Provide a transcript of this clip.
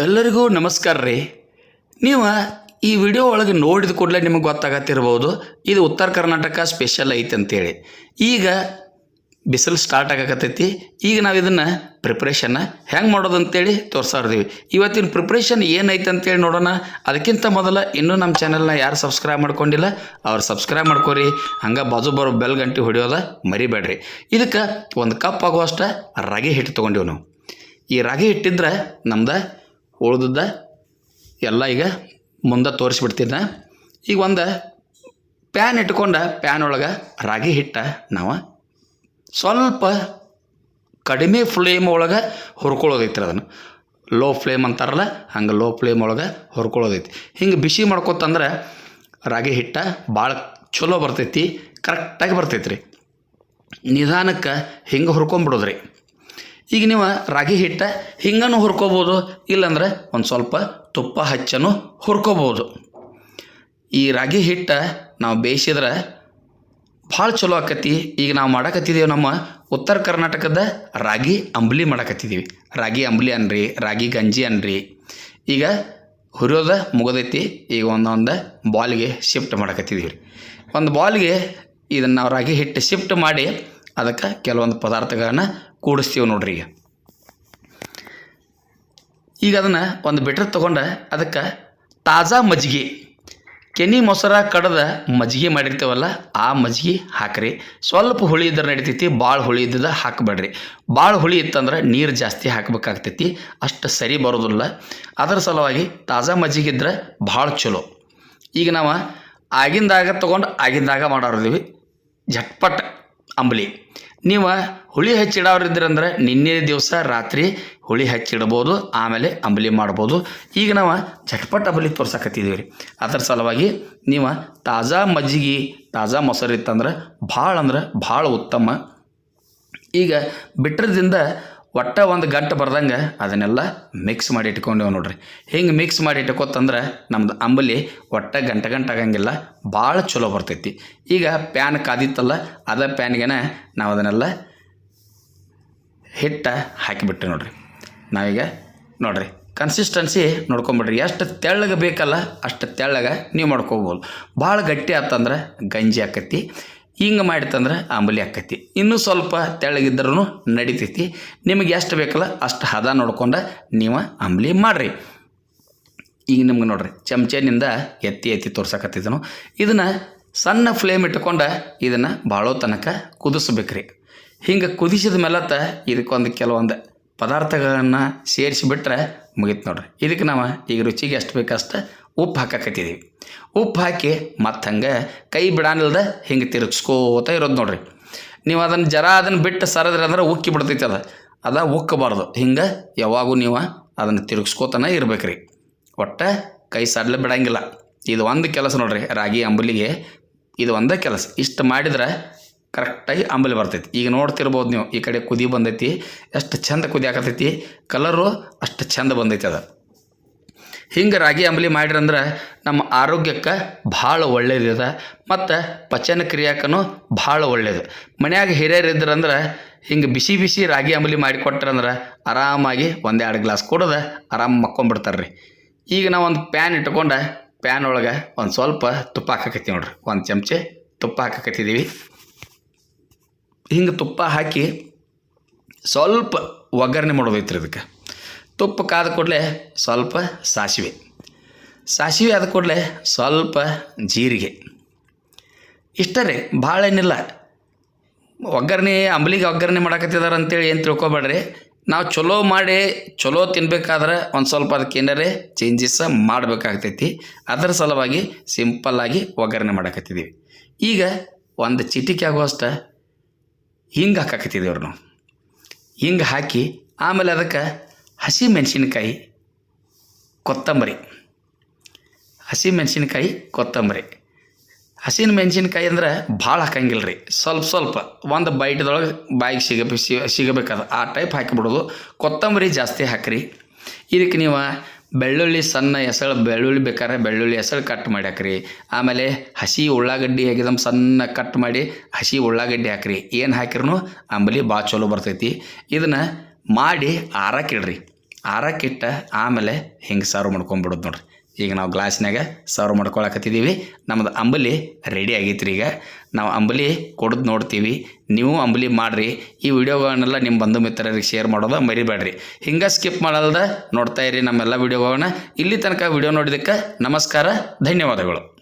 ಎಲ್ಲರಿಗೂ ನಮಸ್ಕಾರ ರೀ. ನೀವು ಈ ವಿಡಿಯೋ ಒಳಗೆ ನೋಡಿದ ಕೂಡಲೇ ನಿಮಗೆ ಗೊತ್ತಾಗತ್ತಿರ್ಬೋದು ಇದು ಉತ್ತರ ಕರ್ನಾಟಕ ಸ್ಪೆಷಲ್ ಐತೆ ಅಂತೇಳಿ. ಈಗ ಬಿಸಿಲು ಸ್ಟಾರ್ಟ್ ಆಗಕತ್ತೈತಿ. ಈಗ ನಾವು ಇದನ್ನು ಪ್ರಿಪ್ರೇಷನ್ನ ಹೆಂಗೆ ಮಾಡೋದು ಅಂತೇಳಿ ತೋರಿಸ್ತಾರ್ದೀವಿ. ಇವತ್ತಿನ ಪ್ರಿಪ್ರೇಷನ್ ಏನೈತೆ ಅಂತೇಳಿ ನೋಡೋಣ. ಅದಕ್ಕಿಂತ ಮೊದಲು ಇನ್ನೂ ನಮ್ಮ ಚಾನಲ್ನ ಯಾರು ಸಬ್ಸ್ಕ್ರೈಬ್ ಮಾಡ್ಕೊಂಡಿಲ್ಲ ಅವ್ರು ಸಬ್ಸ್ಕ್ರೈಬ್ ಮಾಡ್ಕೊರಿ. ಹಂಗೆ ಬಾಜು ಬರೋ ಬೆಲ್ ಗಂಟೆ ಹೊಡಿಯೋದ ಮರಿಬೇಡ್ರಿ. ಇದಕ್ಕೆ ಒಂದು ಕಪ್ ಆಗುವಷ್ಟು ರಾಗಿ ಹಿಟ್ಟು ತೊಗೊಂಡಿವಿ ನಾವು. ಈ ರಾಗಿ ಹಿಟ್ಟಿದ್ರೆ ನಮ್ದು ಉಳ್ದದ್ದ ಎಲ್ಲ ಈಗ ಮುಂದೆ ತೋರಿಸ್ಬಿಡ್ತೀನಿ. ಈಗ ಒಂದು ಪ್ಯಾನ್ ಇಟ್ಕೊಂಡು ಪ್ಯಾನ್ ಒಳಗೆ ರಾಗಿ ಹಿಟ್ಟ ನಾವು ಸ್ವಲ್ಪ ಕಡಿಮೆ ಫ್ಲೇಮ್ ಒಳಗೆ ಹುರ್ಕೊಳ್ಳೋದೈತ್ರಿ. ಅದನ್ನು ಲೋ ಫ್ಲೇಮ್ ಅಂತಾರಲ್ಲ ಹಂಗೆ ಲೋ ಫ್ಲೇಮ್ ಒಳಗೆ ಹುರ್ಕೊಳ್ಳೋದೈತಿ. ಹಿಂಗೆ ಬಿಸಿ ಮಾಡ್ಕೊತಂದ್ರೆ ರಾಗಿ ಹಿಟ್ಟ ಭಾಳ ಚಲೋ ಬರ್ತೈತಿ, ಕರೆಕ್ಟಾಗಿ ಬರ್ತೈತಿ ರೀ. ನಿಧಾನಕ್ಕೆ ಹಿಂಗೆ ಹುರ್ಕೊಂಬಿಡೋದ್ರಿ. ಈಗ ನೀವು ರಾಗಿ ಹಿಟ್ಟ ಹಿಂಗನೂ ಹುರ್ಕೋಬೋದು, ಇಲ್ಲಾಂದ್ರೆ ಒಂದು ಸ್ವಲ್ಪ ತುಪ್ಪ ಹಚ್ಚನು ಹುರ್ಕೋಬೋದು. ಈ ರಾಗಿ ಹಿಟ್ಟ ನಾವು ಬೇಯಿಸಿದ್ರೆ ಭಾಳ ಚಲೋ ಆಕತಿ. ಈಗ ನಾವು ಮಾಡಕತ್ತಿದ್ದೀವಿ ನಮ್ಮ ಉತ್ತರ ಕರ್ನಾಟಕದ ರಾಗಿ ಅಂಬಲಿ ಮಾಡಕತ್ತಿದ್ದೀವಿ. ರಾಗಿ ಅಂಬಲಿ ಅನ್ರಿ, ರಾಗಿ ಗಂಜಿ ಅನ್ರಿ. ಈಗ ಹುರಿಯೋದ ಮುಗಿದೈತಿ. ಈಗ ಒಂದೊಂದು ಬಾಲ್ಗೆ ಶಿಫ್ಟ್ ಮಾಡಕತ್ತಿದ್ದೀವಿ ರೀ. ಒಂದು ಬಾಲ್ಗೆ ಇದನ್ನು ನಾವು ರಾಗಿ ಹಿಟ್ಟು ಶಿಫ್ಟ್ ಮಾಡಿ ಅದಕ್ಕೆ ಕೆಲವೊಂದು ಪದಾರ್ಥಗಳನ್ನ ಕೂಡಿಸ್ತೀವಿ ನೋಡ್ರಿ. ಈಗ ಅದನ್ನು ಒಂದು ಬಿಟ್ರ್ ತೊಗೊಂಡು ಅದಕ್ಕೆ ತಾಜಾ ಮಜ್ಜಿಗೆ, ಕೆನೆ ಮೊಸರ ಕಡ್ದ ಮಜ್ಜಿಗೆ ಮಾಡಿರ್ತೀವಲ್ಲ ಆ ಮಜ್ಜಿಗೆ ಹಾಕ್ರಿ. ಸ್ವಲ್ಪ ಹುಳಿ ಇದ್ರೆ ನಡಿತೈತಿ, ಭಾಳ ಹುಳಿ ಇದ್ದದ ಹಾಕಬೇಡ್ರಿ. ಭಾಳ ಹುಳಿ ಇತ್ತಂದ್ರೆ ನೀರು ಜಾಸ್ತಿ ಹಾಕಬೇಕಾಗ್ತೈತಿ, ಅಷ್ಟು ಸರಿ ಬರೋದಿಲ್ಲ. ಅದರ ಸಲುವಾಗಿ ತಾಜಾ ಮಜ್ಜಿಗೆ ಇದ್ರೆ ಭಾಳ ಚಲೋ. ಈಗ ನಾವು ಆಗಿಂದಾಗ ತೊಗೊಂಡು ಆಗಿಂದಾಗ ಮಾಡೋರಿದ್ದೀವಿ झटपट ಅಂಬಲಿ. ನೀವು ಹುಳಿ ಹಚ್ಚಿಡೋರಿದ್ರಂದ್ರೆ ನಿನ್ನೆ ದಿವಸ ರಾತ್ರಿ ಹುಳಿ ಹಚ್ಚಿಡ್ಬೋದು, ಆಮೇಲೆ ಅಂಬಲಿ ಮಾಡ್ಬೋದು. ಈಗ ನಾವು झटपट ಅಂಬಲಿ ತೋರ್ಸಕತ್ತಿದ್ದೀವಿ ರೀ. ಅದರ ಸಲುವಾಗಿ ನೀವು ತಾಜಾ ಮಜ್ಜಿಗೆ ತಾಜಾ ಮೊಸರು ಇತ್ತಂದ್ರೆ ಭಾಳ ಉತ್ತಮ. ಈಗ ಬಿಟ್ರದಿಂದ ಒಟ್ಟ ಒಂದು ಗಂಟೆ ಬರ್ದಂಗೆ ಅದನ್ನೆಲ್ಲ ಮಿಕ್ಸ್ ಮಾಡಿ ಇಟ್ಕೊಂಡೇವು ನೋಡ್ರಿ. ಹಿಂಗೆ ಮಿಕ್ಸ್ ಮಾಡಿ ಇಟ್ಕೋತಂದ್ರೆ ನಮ್ದು ಅಂಬಲಿ ಒಟ್ಟ ಗಂಟೆ ಆಗಂಗಿಲ್ಲ, ಭಾಳ ಚಲೋ ಬರ್ತೈತಿ. ಈಗ ಪ್ಯಾನ್ ಕಾದಿತ್ತಲ್ಲ ಅದ ಪ್ಯಾನ್ಗೆನ ನಾವು ಅದನ್ನೆಲ್ಲ ಹಿಟ್ಟ ಹಾಕಿಬಿಟ್ಟೆ ನೋಡ್ರಿ. ನಾವೀಗ ನೋಡ್ರಿ ಕನ್ಸಿಸ್ಟೆನ್ಸಿ ನೋಡ್ಕೊಂಬಿಡ್ರಿ. ಎಷ್ಟು ತೆಳ್ಳಗೆ ಬೇಕಲ್ಲ ಅಷ್ಟು ತೆಳ್ಳಗೆ ನೀವು ಮಾಡ್ಕೋಬೋದು. ಭಾಳ ಗಟ್ಟಿ ಆತಂದ್ರೆ ಗಂಜಿ ಆಕತಿ, ಹಿಂಗೆ ಮಾಡಿತಂದ್ರೆ ಅಂಬಲಿ ಆಕೈತಿ. ಇನ್ನೂ ಸ್ವಲ್ಪ ತೆಳ್ಳಗಿದ್ರೂ ನಡಿತೈತಿ. ನಿಮಗೆ ಎಷ್ಟು ಬೇಕಲ್ಲ ಅಷ್ಟು ಹದ ನೋಡ್ಕೊಂಡು ನೀವು ಅಂಬಲಿ ಮಾಡಿರಿ. ಈಗ ನಿಮ್ಗೆ ನೋಡ್ರಿ ಚಮಚನಿಂದ ಎತ್ತಿ ತೋರ್ಸಕತ್ತಿದ್ದನು. ಇದನ್ನು ಸಣ್ಣ ಫ್ಲೇಮ್ ಇಟ್ಕೊಂಡು ಇದನ್ನು ಭಾಳೋ ತನಕ ಕುದಿಸ್ಬೇಕ್ರಿ. ಹಿಂಗೆ ಕುದಿಸಿದ ಮೇಲತ್ತ ಇದಕ್ಕೊಂದು ಕೆಲವೊಂದು ಪದಾರ್ಥಗಳನ್ನು ಸೇರಿಸಿಬಿಟ್ರೆ ಮುಗೀತು ನೋಡ್ರಿ. ಇದಕ್ಕೆ ನಾವು ಈಗ ರುಚಿಗೆ ಎಷ್ಟು ಬೇಕಷ್ಟು ಉಪ್ಪು ಹಾಕಕತ್ತಿದ್ದೀವಿ. ಉಪ್ಪು ಹಾಕಿ ಮತ್ತು ಹಂಗೆ ಕೈ ಬಿಡಾನಿಲ್ದ ಹಿಂಗೆ ತಿರುಗಿಸ್ಕೋತ ಇರೋದು ನೋಡ್ರಿ. ನೀವು ಅದನ್ನು ಬಿಟ್ಟು ಸರದ್ರಿ ಅಂದ್ರೆ ಉಕ್ಕಿ ಬಿಡ್ತೈತಿ. ಅದ ಉಕ್ಕಬಾರ್ದು. ಹಿಂಗೆ ಯಾವಾಗೂ ನೀವು ಅದನ್ನು ತಿರುಗಿಸ್ಕೋತಾನೆ ಇರ್ಬೇಕ್ರಿ. ಒಟ್ಟು ಕೈ ಸಡ್ಲ ಬಿಡಂಗಿಲ್ಲ. ಇದು ಒಂದು ಕೆಲಸ ನೋಡ್ರಿ ರಾಗಿ ಅಂಬಲಿಗೆ, ಇದು ಒಂದೇ ಕೆಲಸ. ಇಷ್ಟು ಮಾಡಿದ್ರೆ ಕರೆಕ್ಟಾಗಿ ಅಂಬಲಿ ಬರ್ತೈತಿ. ಈಗ ನೋಡ್ತಿರ್ಬೋದು ನೀವು, ಈ ಕಡೆ ಕುದಿ ಬಂದೈತಿ, ಎಷ್ಟು ಚಂದ ಕುದಿ ಹಾಕತೈತಿ, ಕಲರು ಅಷ್ಟು ಚಂದ ಬಂದೈತಿ. ಹಿಂಗೆ ರಾಗಿ ಅಂಬಲಿ ಮಾಡಿರಂದ್ರೆ ನಮ್ಮ ಆರೋಗ್ಯಕ್ಕೆ ಭಾಳ ಒಳ್ಳೇದಿದೆ ಮತ್ತು ಪಚನ ಕ್ರಿಯಾಕ್ಕೂ ಭಾಳ ಒಳ್ಳೇದು. ಮನ್ಯಾಗ ಹಿರಿಯರು ಇದ್ರಂದ್ರೆ ಹಿಂಗೆ ಬಿಸಿ ರಾಗಿ ಅಂಬಲಿ ಮಾಡಿಕೊಟ್ರಂದ್ರೆ ಆರಾಮಾಗಿ 1-2 ಗ್ಲಾಸ್ ಕುಡ್ದು ಆರಾಮ ಮಕ್ಕೊಂಬಿಡ್ತಾರೆ ರೀ. ಈಗ ನಾವು ಒಂದು ಪ್ಯಾನ್ ಇಟ್ಕೊಂಡು ಪ್ಯಾನ್ ಒಳಗೆ ಒಂದು ಸ್ವಲ್ಪ ತುಪ್ಪ ಹಾಕಕತ್ತೀವಿ ನೋಡ್ರಿ. 1 ಚಮಚೆ ತುಪ್ಪ ಹಾಕಕತ್ತಿದ್ದೀವಿ. ಹಿಂಗೆ ತುಪ್ಪ ಹಾಕಿ ಸ್ವಲ್ಪ ಒಗ್ಗರಣೆ ಮಾಡೋದೈತ್ರಿ. ಇದಕ್ಕೆ ತುಪ್ಪ ಕಾದ ಕೂಡಲೇ ಸ್ವಲ್ಪ ಸಾಸಿವೆ ಆದ ಕೂಡಲೇ ಸ್ವಲ್ಪ ಜೀರಿಗೆ. ಇಷ್ಟೇ ರೀ, ಭಾಳ ಏನಿಲ್ಲ. ಒಗ್ಗರಣೆ ಅಂಬಲಿಗೆ ಒಗ್ಗರಣೆ ಮಾಡಕತ್ತಿದಾರೆ ಅಂತೇಳಿ ಏನು ತಿಳ್ಕೊಬೇಡ್ರಿ. ನಾವು ಚಲೋ ತಿನ್ಬೇಕಾದ್ರೆ ಒಂದು ಸ್ವಲ್ಪ ಅದಕ್ಕೆ ಏನಾರೇ ಚೇಂಜಸ್ ಮಾಡಬೇಕಾಗ್ತೈತಿ. ಅದರ ಸಲುವಾಗಿ ಸಿಂಪಲ್ಲಾಗಿ ಒಗ್ಗರಣೆ ಮಾಡಕತ್ತಿದ್ದೀವಿ. ಈಗ ಒಂದು ಚಿಟಿಕೆ ಆಗುವಷ್ಟು ಹಿಂಗೆ ಹಾಕಕತ್ತಿದ್ದೀವ್ರಿ ನಾವು. ಹಿಂಗೆ ಹಾಕಿ ಆಮೇಲೆ ಅದಕ್ಕೆ ಹಸಿ ಮೆಣಸಿನ್ಕಾಯಿ ಕೊತ್ತಂಬರಿ. ಹಸಿನ ಮೆಣಸಿನ್ಕಾಯಿ ಅಂದ್ರೆ ಭಾಳ ಹಾಕಂಗಿಲ್ಲ ರೀ, ಸ್ವಲ್ಪ ಒಂದು ಬೈಟ್ದೊಳಗೆ ಬಾಯಿಗೆ ಸಿಗಬೇಕಾದ ಆ ಟೈಪ್ ಹಾಕಿಬಿಡೋದು. ಕೊತ್ತಂಬರಿ ಜಾಸ್ತಿ ಹಾಕಿರಿ. ಇದಕ್ಕೆ ನೀವು ಬೆಳ್ಳುಳ್ಳಿ ಸಣ್ಣ ಬೆಳ್ಳುಳ್ಳಿ ಬೇಕಾದ್ರೆ ಬೆಳ್ಳುಳ್ಳಿ ಎಸಳು ಕಟ್ ಮಾಡಿ ಹಾಕ್ರಿ. ಆಮೇಲೆ ಹಸಿ ಉಳ್ಳಾಗಡ್ಡಿ ಹೇಗಿದಮ್ ಸಣ್ಣ ಕಟ್ ಮಾಡಿ ಹಸಿ ಉಳ್ಳಾಗಡ್ಡಿ ಹಾಕ್ರಿ. ಏನು ಹಾಕಿರೂ ಅಂಬಲಿ ಭಾಳ ಚಲೋ ಬರ್ತೈತಿ. ಇದನ್ನು ಮಾಡಿ ಆರಕ್ಕಿಡ್ರಿ. ಆರಕ್ಕಿಟ್ಟ ಆಮೇಲೆ ಹಿಂಗೆ ಸರ್ವ್ ಮಾಡ್ಕೊಂಬಿಡೋದು ನೋಡ್ರಿ. ಈಗ ನಾವು ಗ್ಲಾಸ್ನಾಗ ಸರ್ವ್ ಮಾಡ್ಕೊಳಕತ್ತಿದ್ದೀವಿ. ನಮ್ಮದು ಅಂಬಲಿ ರೆಡಿ ಆಗೈತ್ರಿ. ಈಗ ನಾವು ಅಂಬಲಿ ಕೊಡೋದು ನೋಡ್ತೀವಿ. ನೀವು ಅಂಬಲಿ ಮಾಡಿರಿ. ಈ ವಿಡಿಯೋಗಳನ್ನೆಲ್ಲ ನಿಮ್ಮ ಬಂಧು ಮಿತ್ರರಿಗೆ ಶೇರ್ ಮಾಡೋದು ಮರಿಬೇಡ್ರಿ. ಹಿಂಗೆ ಸ್ಕಿಪ್ ಮಾಡಲ್ದ ನೋಡ್ತಾ ಇರಿ ನಮ್ಮೆಲ್ಲ ವಿಡಿಯೋಗಳನ್ನ. ಇಲ್ಲಿ ತನಕ ವಿಡಿಯೋ ನೋಡಿದ್ದಕ್ಕೆ ನಮಸ್ಕಾರ, ಧನ್ಯವಾದಗಳು.